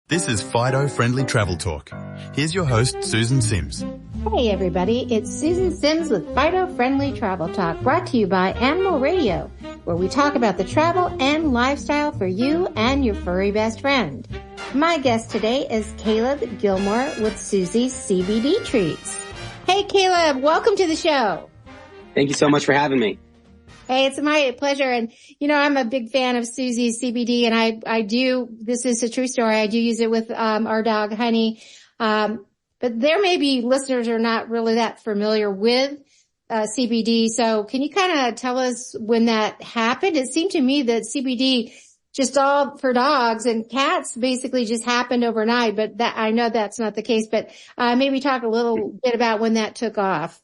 This is Fido-Friendly Travel Talk. Here's your host, Susan Sims. Hey everybody, it's Susan Sims with Fido-Friendly Travel Talk, brought to you by Animal Radio, where we talk about the travel and lifestyle for you and your furry best friend. My guest today is Caleb Gilmore with Suzie CBD Treats. Hey Caleb, welcome to the show. Thank you so much for having me. Hey, it's my pleasure. And, I'm a big fan of Suzie CBD, and I do, this is a true story, I do use it with our dog, Honey. But there may be listeners who are not really that familiar with CBD. So can you kind of tell us when that happened? It seemed to me that CBD just all for dogs and cats basically just happened overnight, but that I know that's not the case. But maybe talk a little bit about when that took off.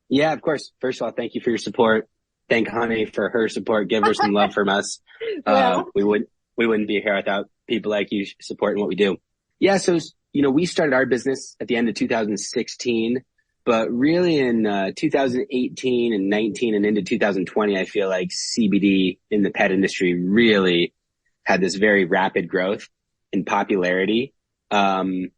Yeah, of course. First of all, thank you for your support. Thank Honey for her support. Give her some love from us. Well, we wouldn't be here without people like you supporting what we do. Yeah. So, we started our business at the end of 2016, but really in 2018 and 19 and into 2020, I feel like CBD in the pet industry really had this very rapid growth in popularity. It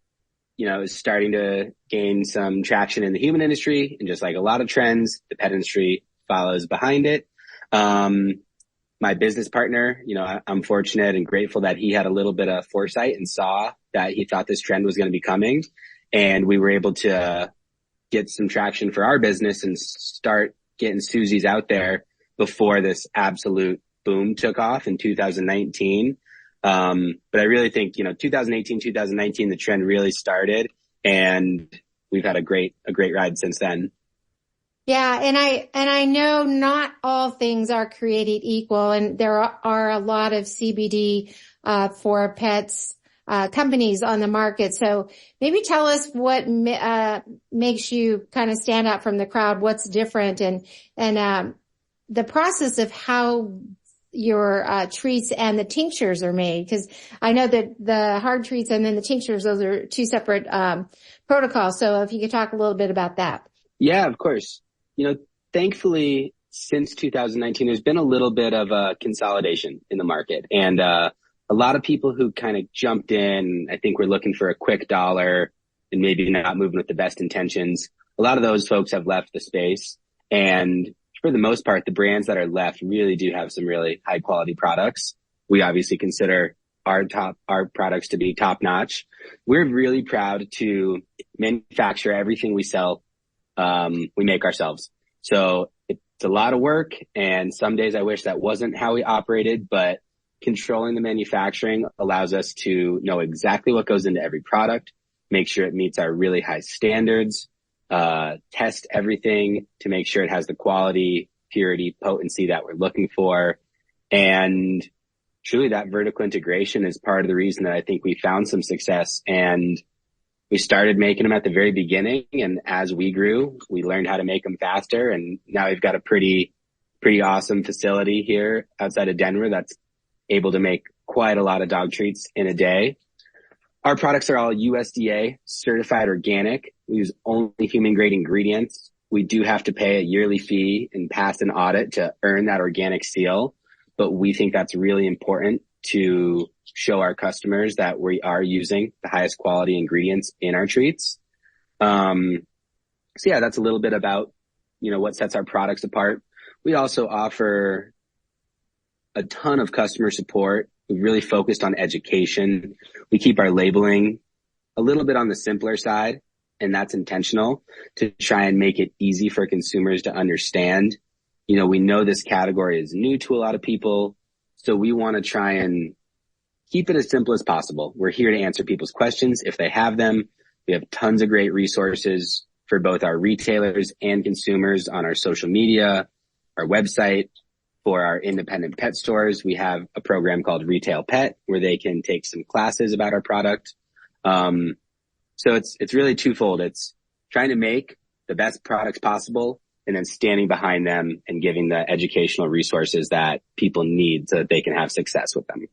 was starting to gain some traction in the human industry, and just like a lot of trends, the pet industry follows behind it. My business partner, I'm fortunate and grateful that he had a little bit of foresight and saw that he thought this trend was going to be coming. And we were able to get some traction for our business and start getting Suzie's out there before this absolute boom took off in 2019. But I really think, 2018, 2019, the trend really started, and we've had a great ride since then. Yeah, and I know not all things are created equal, and there are a lot of CBD for pets companies on the market. So maybe tell us what makes you kind of stand out from the crowd. What's different, and the process of how your treats and the tinctures are made, because I know that the hard treats and then the tinctures, those are two separate protocols. So if you could talk a little bit about that. Yeah, of course. Thankfully, since 2019, there's been a little bit of a consolidation in the market, and a lot of people who kind of jumped in, I think, were looking for a quick dollar and maybe not moving with the best intentions. A lot of those folks have left the space, and for the most part, the brands that are left really do have some really high quality products. We obviously consider our products to be top notch. We're really proud to manufacture everything we sell. We make ourselves. So it's a lot of work, and some days I wish that wasn't how we operated, but controlling the manufacturing allows us to know exactly what goes into every product, make sure it meets our really high standards, test everything to make sure it has the quality, purity, potency that we're looking for. And truly that vertical integration is part of the reason that I think we found some success. And we started making them at the very beginning, and as we grew, we learned how to make them faster. And now we've got a pretty awesome facility here outside of Denver that's able to make quite a lot of dog treats in a day. Our products are all USDA-certified organic. We use only human-grade ingredients. We do have to pay a yearly fee and pass an audit to earn that organic seal, but we think that's really important to show our customers that we are using the highest quality ingredients in our treats. So yeah, that's a little bit about, what sets our products apart. We also offer a ton of customer support. We've really focused on education. We keep our labeling a little bit on the simpler side, and that's intentional to try and make it easy for consumers to understand. We know this category is new to a lot of people, so we want to try and keep it as simple as possible. We're here to answer people's questions if they have them. We have tons of great resources for both our retailers and consumers on our social media, our website. For our independent pet stores, we have a program called Retail Pet where they can take some classes about our product. So it's really twofold. It's trying to make the best products possible and then standing behind them and giving the educational resources that people need so that they can have success with them.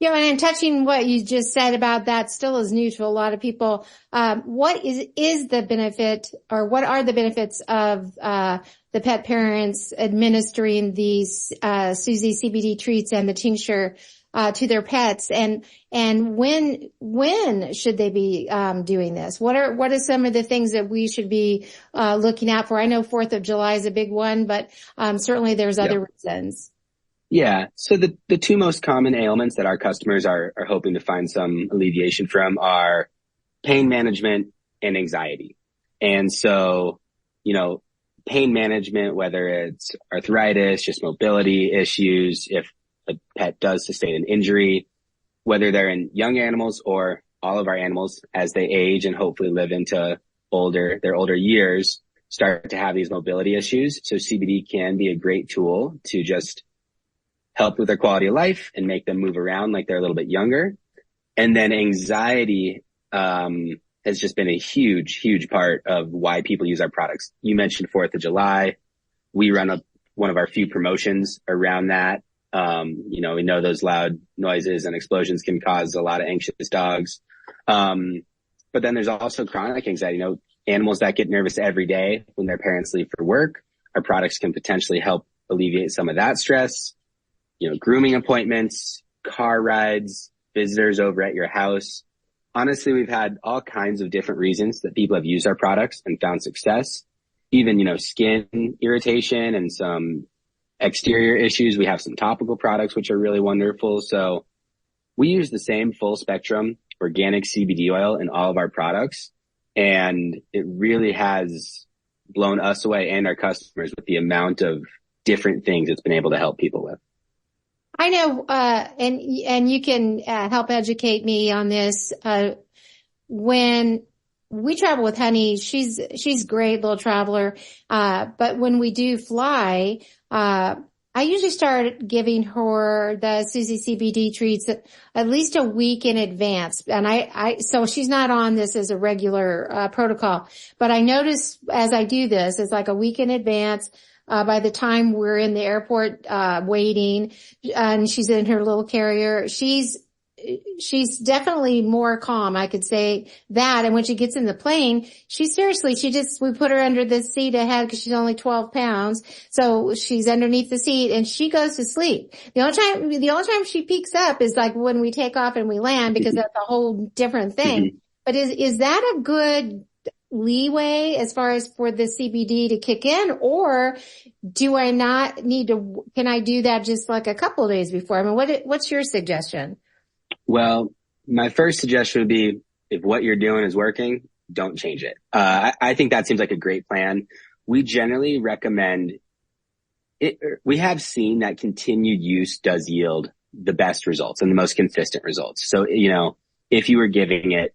Yeah, and in touching what you just said about that still is new to a lot of people. What is the benefit, or what are the benefits of the pet parents administering these Suzie CBD treats and the tincture to their pets, and when should they be doing this? What are some of the things that we should be looking out for? I know 4th of July is a big one, but certainly there's other reasons. Yeah. So the two most common ailments that our customers are hoping to find some alleviation from are pain management and anxiety. And so, pain management, whether it's arthritis, just mobility issues, if a pet does sustain an injury, whether they're in young animals or all of our animals as they age and hopefully live into their older years, start to have these mobility issues. So CBD can be a great tool to just help with their quality of life and make them move around like they're a little bit younger. And then anxiety has just been a huge, huge part of why people use our products. You mentioned 4th of July. We run one of our few promotions around that. We know those loud noises and explosions can cause a lot of anxious dogs. But then there's also chronic anxiety. Animals that get nervous every day when their parents leave for work, our products can potentially help alleviate some of that stress. Grooming appointments, car rides, visitors over at your house. Honestly, we've had all kinds of different reasons that people have used our products and found success. Even, skin irritation and some exterior issues. We have some topical products, which are really wonderful. So we use the same full spectrum organic CBD oil in all of our products. And it really has blown us away and our customers with the amount of different things it's been able to help people with. I know, and you can help educate me on this. When we travel with Honey, she's great little traveler. But when we do fly, I usually start giving her the Suzie CBD treats at least a week in advance. And so she's not on this as a regular protocol, but I notice as I do this, it's like a week in advance. By the time we're in the airport, waiting, and she's in her little carrier, she's definitely more calm. I could say that. And when she gets in the plane, we put her under the seat ahead because she's only 12 pounds. So she's underneath the seat and she goes to sleep. The only time she peaks up is like when we take off and we land, because that's a whole different thing. Mm-hmm. But is that a good leeway as far as for the CBD to kick in, or do I not need to, can I do that just like a couple of days before? I mean, what's your suggestion? Well, my first suggestion would be, if what you're doing is working, don't change it. I think that seems like a great plan. We generally recommend it. We have seen that continued use does yield the best results and the most consistent results. So, if you were giving it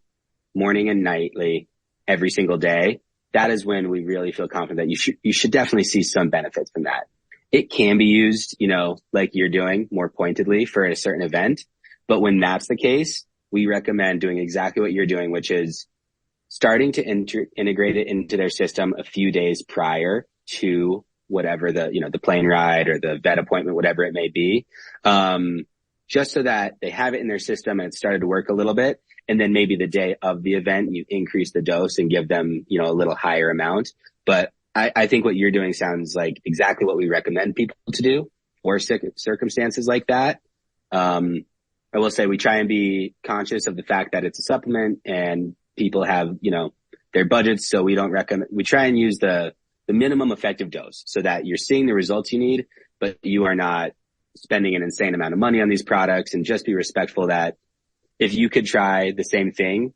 morning and nightly every single day, that is when we really feel confident that you should definitely see some benefits from that. It can be used, like you're doing, more pointedly for a certain event. But when that's the case, we recommend doing exactly what you're doing, which is starting to integrate it into their system a few days prior to whatever the plane ride or the vet appointment, whatever it may be. Just so that they have it in their system and it started to work a little bit. And then maybe the day of the event, you increase the dose and give them, a little higher amount. But I think what you're doing sounds like exactly what we recommend people to do for circumstances like that. I will say we try and be conscious of the fact that it's a supplement and people have, their budgets. So we try and use the minimum effective dose so that you're seeing the results you need, but you are not spending an insane amount of money on these products. And just be respectful that if you could try the same thing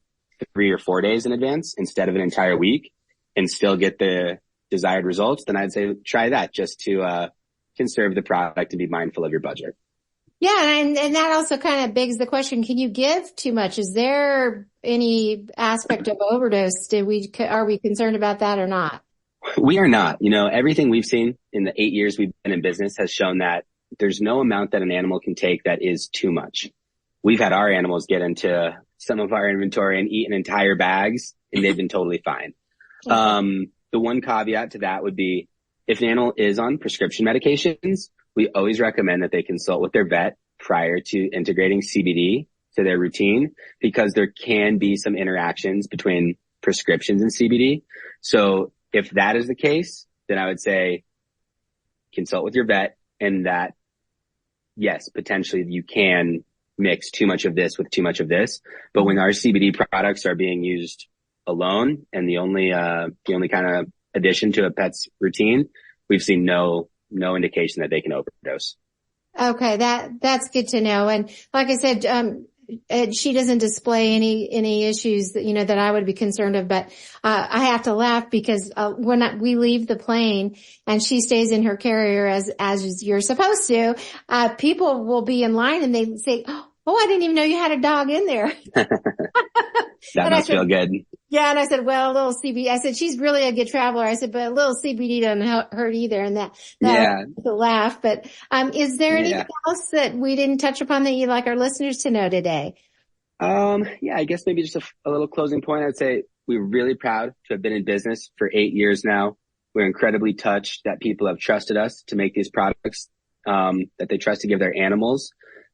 3 or 4 days in advance instead of an entire week and still get the desired results, then I'd say try that just to conserve the product and be mindful of your budget. Yeah, and that also kind of begs the question, can you give too much? Is there any aspect of overdose? Are we concerned about that or not? We are not. Everything we've seen in the 8 years we've been in business has shown that there's no amount that an animal can take that is too much. We've had our animals get into some of our inventory and eat entire bags, and they've been totally fine. Okay. The one caveat to that would be, if an animal is on prescription medications, we always recommend that they consult with their vet prior to integrating CBD to their routine, because there can be some interactions between prescriptions and CBD. So if that is the case, then I would say consult with your vet, and that, yes, potentially you can mix too much of this with too much of this. But when our CBD products are being used alone and the only kind of addition to a pet's routine, we've seen no indication that they can overdose. Okay. That's good to know. And like I said, she doesn't display any issues that, that I would be concerned of, but, I have to laugh because, when we leave the plane and she stays in her carrier as you're supposed to, people will be in line and they say, "Oh, I didn't even know you had a dog in there." That must feel good. Yeah. And I said, well, a little CBD, I said, she's really a good traveler. I said, but a little CBD doesn't hurt either. And that was a laugh. But, is there anything else that we didn't touch upon that you'd like our listeners to know today? I guess maybe just a little closing point. I'd say we're really proud to have been in business for 8 years now. We're incredibly touched that people have trusted us to make these products, that they trust to give their animals.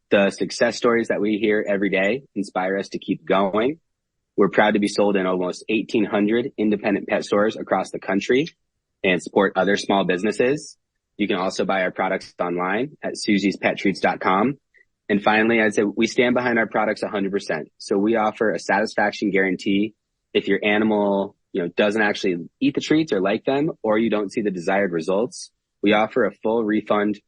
The success stories that we hear every day inspire us to keep going. We're proud to be sold in almost 1,800 independent pet stores across the country and support other small businesses. You can also buy our products online at Suzie'sPetTreats.com. And finally, I'd say we stand behind our products 100%. So we offer a satisfaction guarantee. If your animal, doesn't actually eat the treats or like them, or you don't see the desired results, we offer a full refund,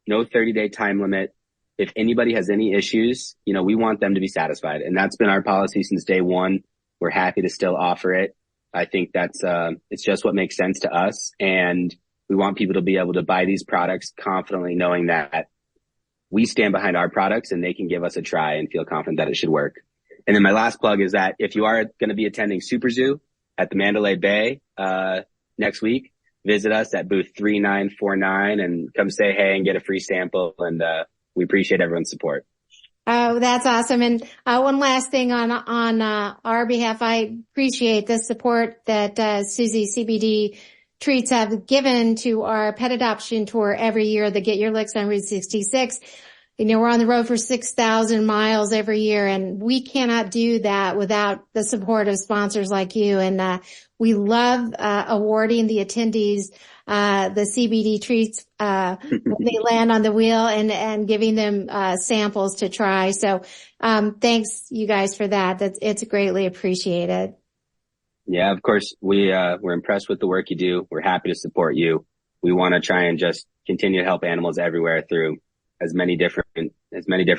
no 30-day time limit. If anybody has any issues, we want them to be satisfied. And that's been our policy since day one. We're happy to still offer it. I think it's just what makes sense to us. And we want people to be able to buy these products confidently, knowing that we stand behind our products and they can give us a try and feel confident that it should work. And then my last plug is that if you are going to be attending Super Zoo at the Mandalay Bay, next week, visit us at booth 3949 and come say hey and get a free sample. And, we appreciate everyone's support. Oh, that's awesome. And one last thing on our behalf, I appreciate the support that Suzie CBD Treats have given to our pet adoption tour every year, the Get Your Licks on Route 66. We're on the road for 6,000 miles every year, and we cannot do that without the support of sponsors like you. And we love awarding the attendees the CBD treats when they land on the wheel and giving them samples to try. So thanks you guys for that. It's greatly appreciated. Yeah, of course we're impressed with the work you do. We're happy to support you. We want to try and just continue to help animals everywhere through as many different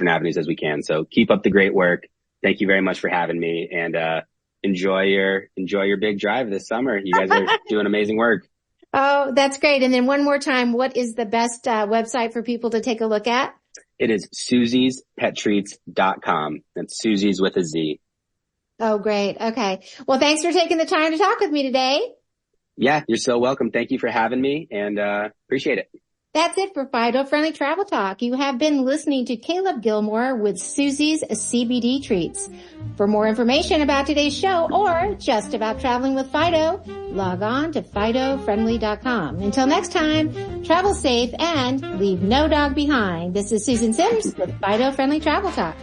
avenues as we can. So keep up the great work. Thank you very much for having me, and enjoy your big drive this summer. You guys are doing amazing work. Oh, that's great. And then one more time, what is the best website for people to take a look at? It is Suzie'sPetTreats.com. That's Suzie's with a Z. Oh, great. Okay. Well, thanks for taking the time to talk with me today. Yeah, you're so welcome. Thank you for having me, and appreciate it. That's it for Fido Friendly Travel Talk. You have been listening to Caleb Gilmore with Suzie's CBD Treats. For more information about today's show or just about traveling with Fido, log on to FidoFriendly.com. Until next time, travel safe and leave no dog behind. This is Susan Sims with Fido Friendly Travel Talk.